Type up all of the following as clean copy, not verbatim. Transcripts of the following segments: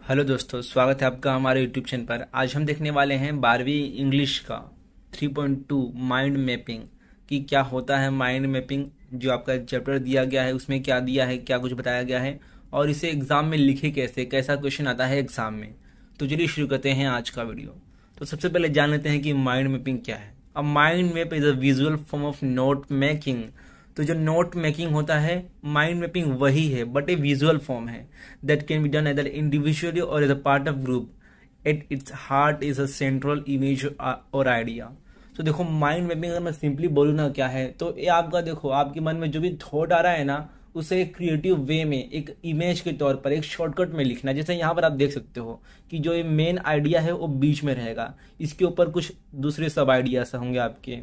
Hello दोस्तों, स्वागत है आपका हमारे यूट्यूब चैनल पर। आज हम देखने वाले हैं 12वीं इंग्लिश का 3.2 माइंड मैपिंग कि क्या होता है माइंड मैपिंग। जो आपका चैप्टर दिया गया है उसमें क्या दिया है, क्या कुछ बताया गया है और इसे एग्जाम में लिखे कैसे, कैसा क्वेश्चन आता है एग्जाम में। तो चलिए शुरू करते हैं आज का वीडियो। तो सबसे पहले जान लेते हैं कि माइंड मैपिंग क्या है। A mind map is a visual form of note making. तो जो नोट मेकिंग होता है, माइंड मैपिंग वही है बट ए विजुअल फॉर्म है that can be done either individually or as a part of group. At its heart is a central image or idea. तो देखो, mind mapping अगर मैं simply बोलूँ ना क्या है, तो ये आपका देखो आपके मन में जो भी थॉट आ रहा है ना, उसे एक क्रिएटिव वे में, एक इमेज के तौर पर, एक शॉर्टकट में लिखना। जैसे यहाँ पर आप देख सकते हो कि जो ये मेन आइडिया है वो बीच में रहेगा, इसके ऊपर कुछ दूसरे सब आइडियाज होंगे आपके।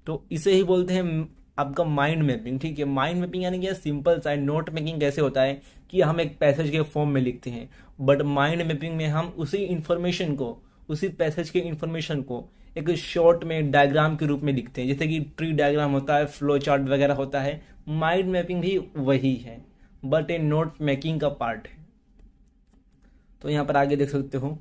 तो इसे ही बोलते हैं आपका माइंड मैपिंग। ठीक है, माइंड मैपिंग यानी कि सिंपल सा नोट मेकिंग कैसे होता है कि हम एक पैसेज के फॉर्म में लिखते हैं, बट माइंड मैपिंग में हम उसी इंफॉर्मेशन को, उसी पैसेज के इंफॉर्मेशन को एक शॉर्ट में डायग्राम के रूप में लिखते हैं। जैसे कि ट्री डायग्राम होता है, फ्लो चार्ट वगैरह होता है, माइंड मैपिंग भी वही है बट ए नोट मेकिंग का पार्ट है। तो यहाँ पर आगे देख सकते हो,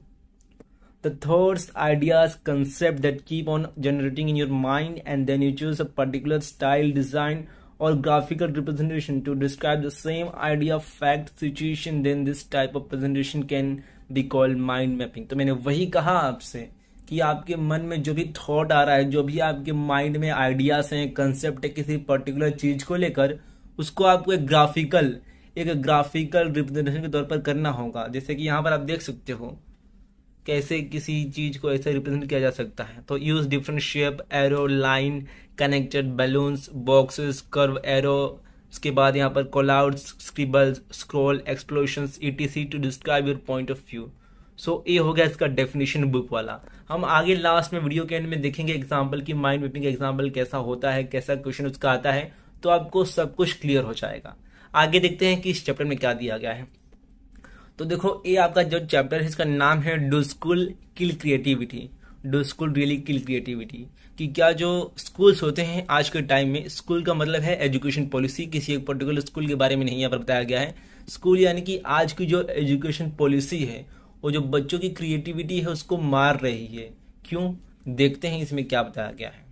the thoughts, ideas, concept that keep on generating in your mind, and then you choose a particular style, design or graphical representation to describe the same idea, fact, situation. Then this type of presentation can be called mind mapping. तो मैंने वही कहा आपसे कि आपके मन में जो भी थॉट आ रहा है, जो भी आपके माइंड में आइडियाज हैं, कंसेप्ट है किसी पर्टिकुलर चीज को लेकर, उसको आपको एक ग्राफिकल रिप्रेजेंटेशन के तौर पर करना होगा। जैसे कि यहाँ पर आप देख सकते हो कैसे किसी चीज को ऐसे रिप्रेजेंट किया जा सकता है। तो use different shape, arrow, line, connected balloons, boxes, curve arrow, उसके बाद यहाँ पर callouts, scribbles, scroll, explosions, ETC to describe your point of view. So ये हो गया इसका डेफिनेशन बुक वाला। हम आगे लास्ट में वीडियो के एंड में देखेंगे एग्जाम्पल की माइंड मैपिंग का एग्जाम्पल कैसा होता है, कैसा क्वेश्चन उसका आता है, तो आपको सब कुछ क्लियर हो जाएगा। आगे देखते हैं कि इस चैप्टर में क्या दिया गया है। तो देखो, ये आपका जो चैप्टर है इसका नाम है do school kill creativity. Do school really kill creativity. कि क्या जो स्कूल्स होते हैं आज के टाइम में, स्कूल का मतलब है एजुकेशन पॉलिसी, किसी एक पर्टिकुलर स्कूल के बारे में नहीं यहाँ पर बताया गया है। स्कूल यानी कि आज की जो एजुकेशन पॉलिसी है वो जो बच्चों की क्रिएटिविटी है उसको मार रही है। क्यों, देखते हैं इसमें क्या बताया गया है।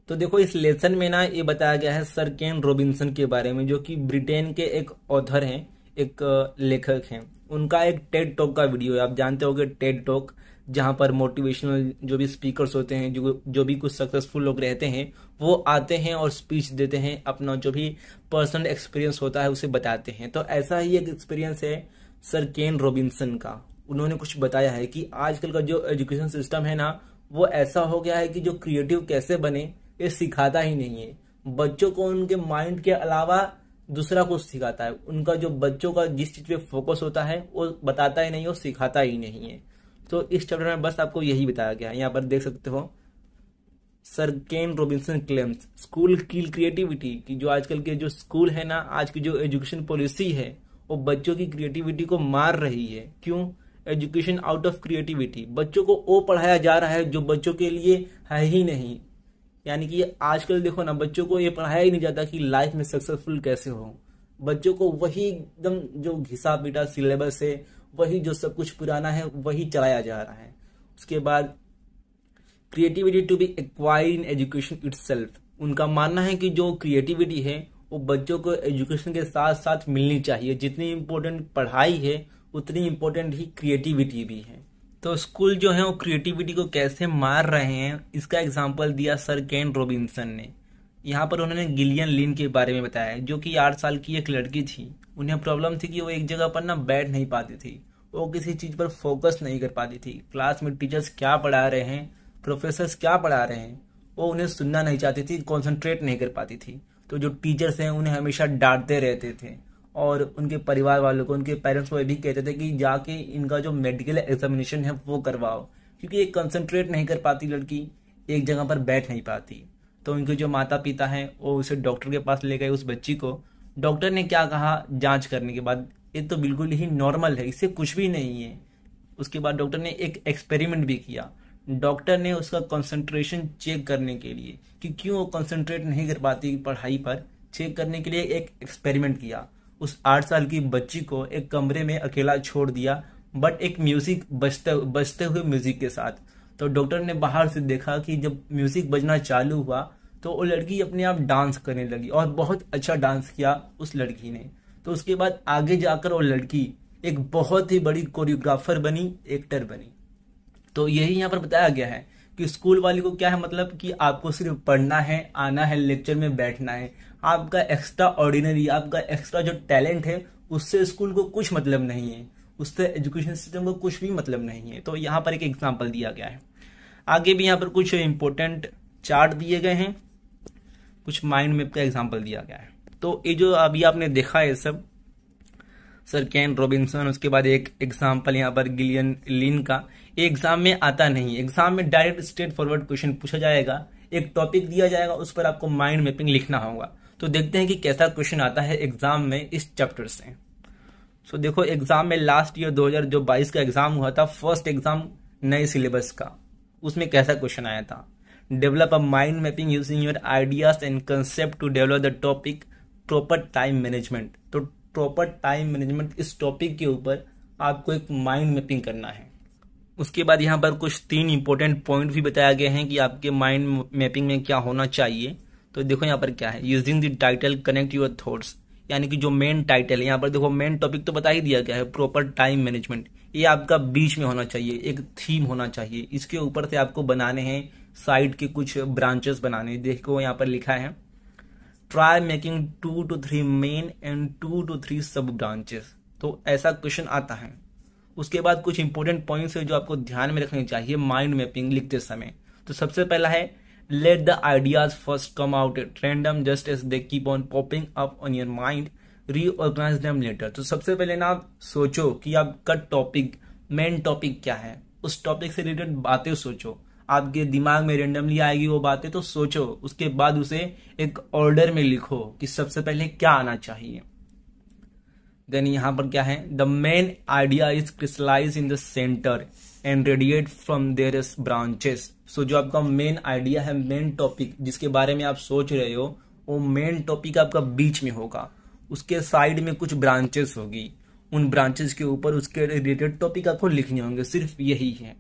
तो देखो, इस लेसन में ना ये बताया गया है सर केन रॉबिन्सन के बारे में, जो कि ब्रिटेन के एक ऑथर हैं, एक लेखक हैं। उनका एक टेड टॉक का वीडियो है, आप जानते होंगे टेड टॉक, जहां पर मोटिवेशनल जो भी स्पीकर्स होते हैं, जो भी कुछ सक्सेसफुल लोग रहते हैं, वो आते हैं और स्पीच देते हैं, अपना जो भी पर्सनल एक्सपीरियंस होता है उसे बताते हैं। तो ऐसा ही एक एक्सपीरियंस है सर केन रॉबिन्सन का। उन्होंने कुछ बताया है कि आजकल का जो एजुकेशन सिस्टम है ना, वो ऐसा हो गया है कि जो क्रिएटिव कैसे बने ये सिखाता ही नहीं है। बच्चों को उनके माइंड के अलावा दूसरा कुछ सिखाता है। उनका जो बच्चों का जिस चीज पे फोकस होता है वो बताता ही नहीं, वो सिखाता ही नहीं है। तो इस चैप्टर में बस आपको यही बताया गया है। यहाँ पर देख सकते हो, सर केन रॉबिन्सन क्लेम्स स्कूल किल क्रिएटिविटी, कि जो आजकल के जो स्कूल है ना, आज की जो एजुकेशन पॉलिसी है वो बच्चों की क्रिएटिविटी को मार रही है। क्यों, एजुकेशन आउट ऑफ क्रिएटिविटी। बच्चों को वो पढ़ाया जा रहा है जो बच्चों के लिए है ही नहीं। यानी कि आजकल देखो ना, बच्चों को ये पढ़ाया ही नहीं जाता कि लाइफ में सक्सेसफुल कैसे हो। बच्चों को वही एकदम जो घिसा पीटा सिलेबस है, वही जो सब कुछ पुराना है वही चलाया जा रहा है। उसके बाद creativity to be acquired in education itself. उनका मानना है कि जो क्रिएटिविटी है वो बच्चों को एजुकेशन के साथ साथ मिलनी चाहिए। जितनी इम्पोर्टेंट पढ़ाई है उतनी इम्पोर्टेंट ही क्रिएटिविटी भी है। तो स्कूल जो है वो क्रिएटिविटी को कैसे मार रहे हैं, इसका एग्जांपल दिया सर केन रॉबिन्सन ने। यहाँ पर उन्होंने गिलियन लिन के बारे में बताया, जो कि 8 साल की एक लड़की थी। उन्हें प्रॉब्लम थी कि वो एक जगह पर ना बैठ नहीं पाती थी, वो किसी चीज पर फोकस नहीं कर पाती थी। क्लास में टीचर्स क्या पढ़ा रहे हैं, प्रोफेसर्स क्या पढ़ा रहे हैं, वो उन्हें सुनना नहीं चाहती थी, कॉन्सेंट्रेट नहीं कर पाती थी। तो जो टीचर्स हैं उन्हें हमेशा डांटते रहते थे और उनके परिवार वालों को, उनके पेरेंट्स को ये भी कहते थे कि जाके इनका जो मेडिकल एग्जामिनेशन है वो करवाओ, क्योंकि ये कंसंट्रेट नहीं कर पाती लड़की, एक जगह पर बैठ नहीं पाती। तो उनके जो माता पिता हैं वो उसे डॉक्टर के पास ले गए उस बच्ची को। डॉक्टर ने क्या कहा जांच करने के बाद, ये तो बिल्कुल ही नॉर्मल है, इससे कुछ भी नहीं है। उसके बाद डॉक्टर ने एक एक्सपेरिमेंट भी किया। डॉक्टर ने उसका कंसंट्रेशन चेक करने के लिए कि क्यों वो कंसंट्रेट नहीं कर पाती पढ़ाई पर, चेक करने के लिए एक एक्सपेरिमेंट किया। उस 8 साल की बच्ची को एक कमरे में अकेला छोड़ दिया, बट एक म्यूजिक बजते हुए म्यूजिक के साथ। तो डॉक्टर ने बाहर से देखा कि जब म्यूजिक बजना चालू हुआ तो वो लड़की अपने आप डांस करने लगी और बहुत अच्छा डांस किया उस लड़की ने। तो उसके बाद आगे जाकर वो लड़की एक बहुत ही बड़ी कोरियोग्राफर बनी, एक्टर बनी। तो यही यहाँ पर बताया गया है कि स्कूल वाले को क्या है, मतलब कि आपको सिर्फ पढ़ना है, आना है, लेक्चर में बैठना है। आपका एक्स्ट्रा ऑर्डिनरी, आपका एक्स्ट्रा जो टैलेंट है उससे स्कूल को कुछ मतलब नहीं है, उससे एजुकेशन सिस्टम को कुछ भी मतलब नहीं है। तो यहाँ पर एक एग्जाम्पल दिया गया है। आगे भी यहाँ पर कुछ इंपॉर्टेंट चार्ट दिए गए हैं, कुछ माइंड मैप का एग्जाम्पल दिया गया है। तो ये जो अभी आपने देखा है सब सर केन रॉबिन्सन, उसके बाद एक एग्जाम्पल यहाँ पर गिलियन लिन का। एग्जाम में आता नहीं, एग्जाम में डायरेक्ट स्ट्रेट फॉरवर्ड क्वेश्चन पूछा जाएगा, एक टॉपिक दिया जाएगा, उस पर आपको माइंड मैपिंग लिखना होगा। तो देखते हैं कि कैसा क्वेश्चन आता है एग्जाम में इस चैप्टर से। सो देखो एग्जाम में लास्ट ईयर 2022 का एग्जाम हुआ था, फर्स्ट एग्जाम नए सिलेबस का, उसमें कैसा क्वेश्चन आया था, develop a mind mapping using your ideas and concept to develop the topic proper time management. तो प्रॉपर टाइम मैनेजमेंट इस टॉपिक के ऊपर आपको एक माइंड मैपिंग करना है। उसके बाद यहाँ पर कुछ 3 इंपॉर्टेंट पॉइंट भी बताया गया है कि आपके माइंड मैपिंग में क्या होना चाहिए। तो देखो यहाँ पर क्या है, using the title connect your thoughts, यानी कि जो मेन टाइटल है यहाँ पर देखो, मेन टॉपिक तो बता ही दिया गया है प्रॉपर टाइम मैनेजमेंट, ये आपका बीच में होना चाहिए, एक थीम होना चाहिए। इसके ऊपर से आपको बनाने हैं साइड के कुछ ब्रांचेस बनाने। देखो यहाँ पर लिखा है try making 2 to 3 main and 2 to 3 सब ब्रांचेस। तो ऐसा क्वेश्चन आता है। उसके बाद कुछ इंपॉर्टेंट पॉइंट्स है जो आपको ध्यान में रखने चाहिए माइंड मैपिंग लिखते समय। तो सबसे पहला है let the ideas first come out at random just as they keep on popping up on your mind, reorganise them later. तो सबसे पहले ना आप सोचो कि आपका टॉपिक, मेन टॉपिक क्या है, उस टॉपिक से रिलेटेड बातें सोचो। आपके दिमाग में रेंडमली आएगी वो बातें, तो सोचो, उसके बाद उसे एक ऑर्डर में लिखो कि सबसे पहले क्या आना चाहिए। देन यहाँ पर क्या है, the main idea is crystallise in the centre and radiate from there branches. So जो आपका मेन आइडिया है, मेन टॉपिक जिसके बारे में आप सोच रहे हो, वो मेन टॉपिक आपका बीच में होगा, उसके साइड में कुछ ब्रांचेस होगी, उन ब्रांचेस के ऊपर उसके रिलेटेड टॉपिक आपको लिखने होंगे, सिर्फ यही है।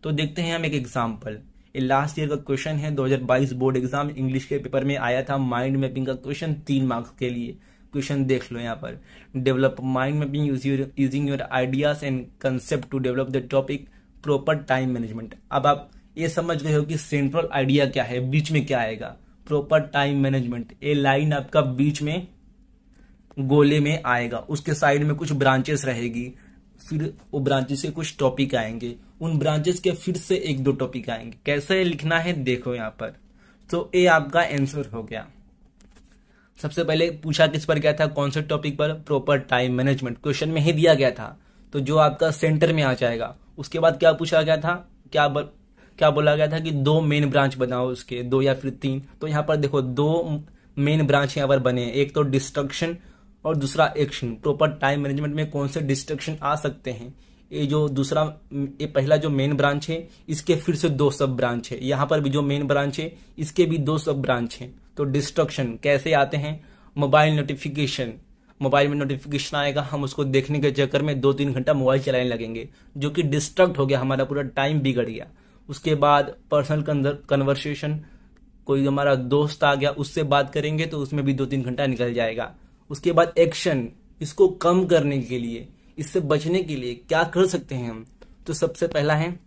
तो देखते हैं हम एक एग्जाम्पल। ये लास्ट ईयर का क्वेश्चन है, 2022 बोर्ड एग्जाम इंग्लिश के पेपर में आया था, माइंड मैपिंग का क्वेश्चन 3 मार्क्स के लिए। क्वेश्चन देख लो यहाँ पर, develop mind mapping using your ideas and concept to develop the topic proper time management. अब आप ये समझ गए हो कि सेंट्रल आइडिया क्या है, बीच में क्या आएगा, प्रॉपर टाइम मैनेजमेंट। ये लाइन आपका बीच में गोले में आएगा, उसके साइड में कुछ ब्रांचेस रहेगी, फिर वो ब्रांचेस से कुछ टॉपिक आएंगे, उन ब्रांचेस के फिर से 1-2 टॉपिक आएंगे। कैसे लिखना है देखो यहाँ पर। तो ये आपका आंसर हो गया। सबसे पहले पूछा किस पर गया था, कौन से टॉपिक पर, प्रॉपर टाइम मैनेजमेंट, क्वेश्चन में ही दिया गया था, तो जो आपका सेंटर में आ जाएगा। उसके बाद क्या पूछा गया था, क्या बोला गया था कि 2 मेन ब्रांच बनाओ, उसके 2 या फिर 3। तो यहाँ पर देखो 2 मेन ब्रांच यहाँ पर बने, एक तो डिस्ट्रक्शन और दूसरा एक्शन। प्रॉपर टाइम मैनेजमेंट में कौन से डिस्ट्रक्शन आ सकते हैं, ये जो दूसरा, ये पहला जो मेन ब्रांच है इसके फिर से 2 सब ब्रांच है, यहाँ पर भी जो मेन ब्रांच है इसके भी 2 सब ब्रांच है। तो डिस्ट्रक्शन कैसे आते हैं, मोबाइल नोटिफिकेशन, मोबाइल में नोटिफिकेशन आएगा, हम उसको देखने के चक्कर में 2-3 घंटा मोबाइल चलाने लगेंगे, जो कि डिस्ट्रक्ट हो गया, हमारा पूरा टाइम बिगड़ गया। उसके बाद पर्सनल कन्वर्सेशन, कोई हमारा दोस्त आ गया उससे बात करेंगे तो उसमें भी 2-3 घंटा निकल जाएगा। उसके बाद एक्शन, इसको कम करने के लिए, इससे बचने के लिए क्या कर सकते हैं हम। तो सबसे पहला है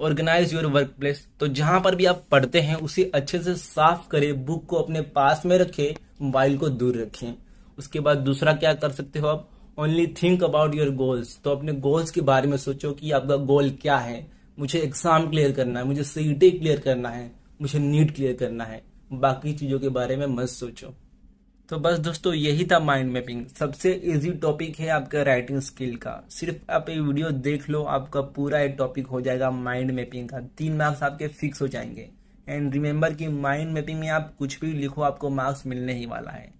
ऑर्गेनाइज योर वर्क प्लेस। तो जहां पर भी आप पढ़ते हैं उसे अच्छे से साफ करें, बुक को अपने पास में रखें, मोबाइल को दूर रखें। उसके बाद दूसरा क्या कर सकते हो आप, only think about your goals. तो अपने गोल्स के बारे में सोचो कि आपका गोल क्या है, मुझे एग्जाम क्लियर करना है, मुझे सीईटी क्लियर करना है, मुझे नीट क्लियर करना है, बाकी चीजों के बारे में मत सोचो। तो बस दोस्तों यही था माइंड मैपिंग। सबसे इजी टॉपिक है आपका राइटिंग स्किल का। सिर्फ आप ये वीडियो देख लो, आपका पूरा एक टॉपिक हो जाएगा माइंड मैपिंग का। 3 मार्क्स आपके फिक्स हो जाएंगे। एंड रिमेंबर कि माइंड मैपिंग में आप कुछ भी लिखो आपको मार्क्स मिलने ही वाला है।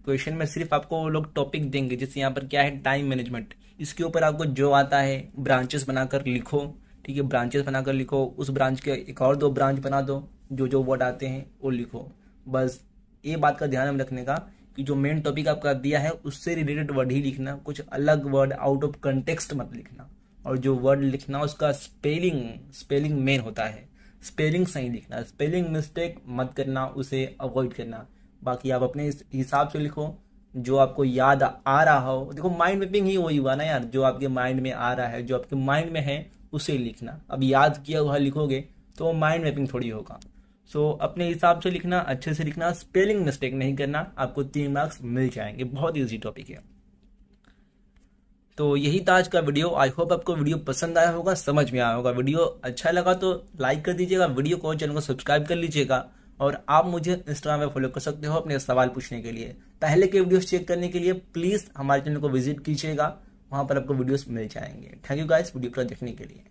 क्वेश्चन में सिर्फ आपको वो लोग टॉपिक देंगे, जैसे यहाँ पर क्या है टाइम मैनेजमेंट, इसके ऊपर आपको जो आता है ब्रांचेस बनाकर लिखो। ठीक है, ब्रांचेस बनाकर लिखो, उस ब्रांच के एक और 2 ब्रांच बना दो, जो जो वर्ड आते हैं वो लिखो। बस ये बात का ध्यान रखने का कि जो मेन टॉपिक आपका दिया है उससे रिलेटेड वर्ड ही लिखना, कुछ अलग वर्ड आउट ऑफ कंटेक्स्ट मत लिखना। और जो वर्ड लिखना उसका स्पेलिंग मेन होता है, स्पेलिंग सही लिखना, स्पेलिंग मिस्टेक मत करना, उसे अवॉइड करना। बाकी आप अपने हिसाब से लिखो जो आपको याद आ रहा हो। देखो माइंड मैपिंग ही वही हुआ ना यार, जो आपके माइंड में आ रहा है, जो आपके माइंड में है उसे लिखना। अब याद किया हुआ लिखोगे तो माइंड मैपिंग थोड़ी होगा। सो अपने हिसाब से लिखना, अच्छे से लिखना, स्पेलिंग मिस्टेक नहीं करना, आपको 3 मार्क्स मिल जाएंगे। बहुत ईजी टॉपिक है। तो यही था आज का वीडियो। आई होप आपको वीडियो पसंद आया होगा, समझ में आया होगा। वीडियो अच्छा लगा तो लाइक कर दीजिएगा, वीडियो को चैनल को सब्सक्राइब कर लीजिएगा। और आप मुझे इंस्टाग्राम पे फॉलो कर सकते हो अपने सवाल पूछने के लिए। पहले के वीडियोस चेक करने के लिए प्लीज हमारे चैनल को विजिट कीजिएगा, वहां पर आपको वीडियोस मिल जाएंगे। थैंक यू गाइस वीडियो पूरा देखने के लिए।